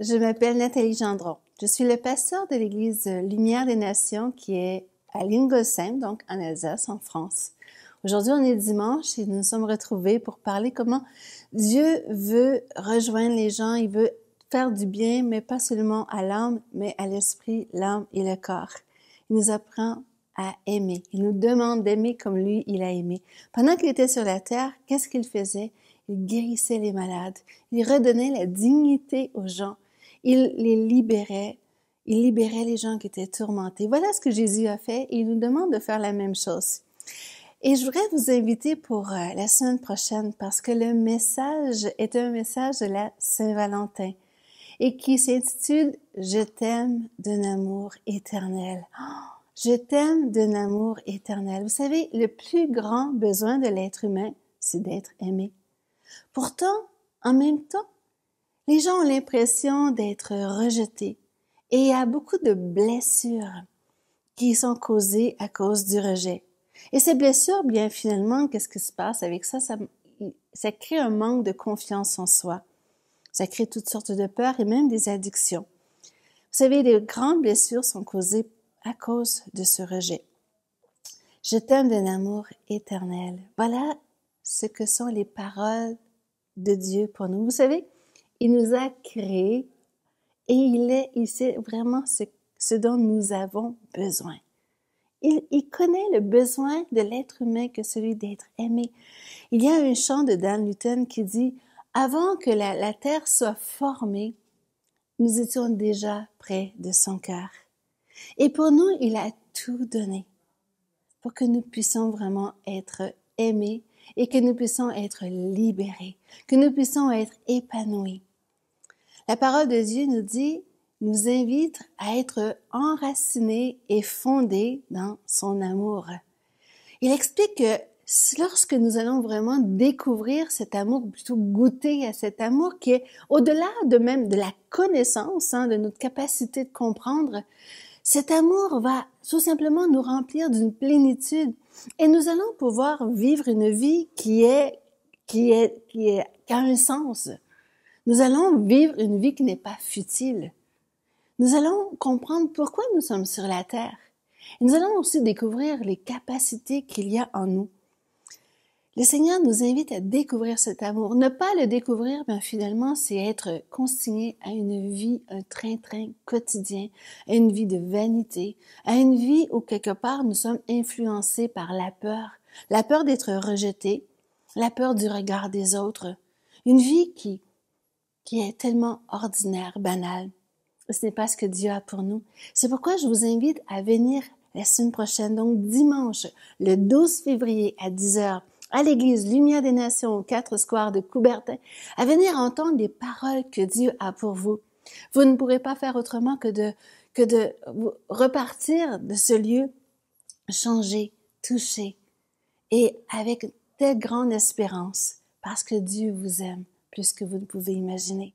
je m'appelle Nathalie Gendron. Je suis le pasteur de l'Église Lumière des Nations qui est à Lingolsheim, donc en Alsace, en France. Aujourd'hui, on est dimanche et nous nous sommes retrouvés pour parler comment Dieu veut rejoindre les gens, il veut faire du bien, mais pas seulement à l'âme, mais à l'esprit, l'âme et le corps. Il nous apprend à aimer. Il nous demande d'aimer comme lui, il a aimé. Pendant qu'il était sur la terre, qu'est-ce qu'il faisait? Il guérissait les malades. Il redonnait la dignité aux gens. Il les libérait. Il libérait les gens qui étaient tourmentés. Voilà ce que Jésus a fait et il nous demande de faire la même chose. Et je voudrais vous inviter pour la semaine prochaine parce que le message est un message de la Saint-Valentin et qui s'intitule « Je t'aime d'un amour éternel ». Je t'aime d'un amour éternel. Vous savez, le plus grand besoin de l'être humain, c'est d'être aimé. Pourtant, en même temps, les gens ont l'impression d'être rejetés et il y a beaucoup de blessures qui sont causées à cause du rejet. Et ces blessures, bien finalement, qu'est-ce qui se passe avec ça? Ça crée un manque de confiance en soi. Ça crée toutes sortes de peurs et même des addictions. Vous savez, les grandes blessures sont causées à cause de ce rejet. Je t'aime d'un amour éternel. Voilà ce que sont les paroles de Dieu pour nous. Vous savez, il nous a créés et il sait vraiment ce dont nous avons besoin. Il connaît le besoin de l'être humain que celui d'être aimé. Il y a un chant de Dan Luton qui dit « Avant que la terre soit formée, nous étions déjà près de son cœur. » Et pour nous, il a tout donné pour que nous puissions vraiment être aimés et que nous puissions être libérés, que nous puissions être épanouis. La parole de Dieu nous invite à être enracinés et fondés dans son amour. Il explique que lorsque nous allons vraiment découvrir cet amour, plutôt goûter à cet amour qui est au-delà de même de la connaissance, de notre capacité de comprendre, cet amour va tout simplement nous remplir d'une plénitude et nous allons pouvoir vivre une vie qui a un sens. Nous allons vivre une vie qui n'est pas futile. Nous allons comprendre pourquoi nous sommes sur la terre. Et nous allons aussi découvrir les capacités qu'il y a en nous. Le Seigneur nous invite à découvrir cet amour. Ne pas le découvrir, bien finalement, c'est être consigné à une vie, un train-train quotidien, à une vie de vanité, à une vie où quelque part nous sommes influencés par la peur d'être rejetés, la peur du regard des autres. Une vie qui est tellement ordinaire, banale. Ce n'est pas ce que Dieu a pour nous. C'est pourquoi je vous invite à venir la semaine prochaine, donc dimanche, le 12 février à 10h, à l'église Lumière des Nations, au 4 square de Coubertin, à venir entendre les paroles que Dieu a pour vous. Vous ne pourrez pas faire autrement que de repartir de ce lieu changé, touché, et avec telle grande espérance, parce que Dieu vous aime plus que vous ne pouvez imaginer.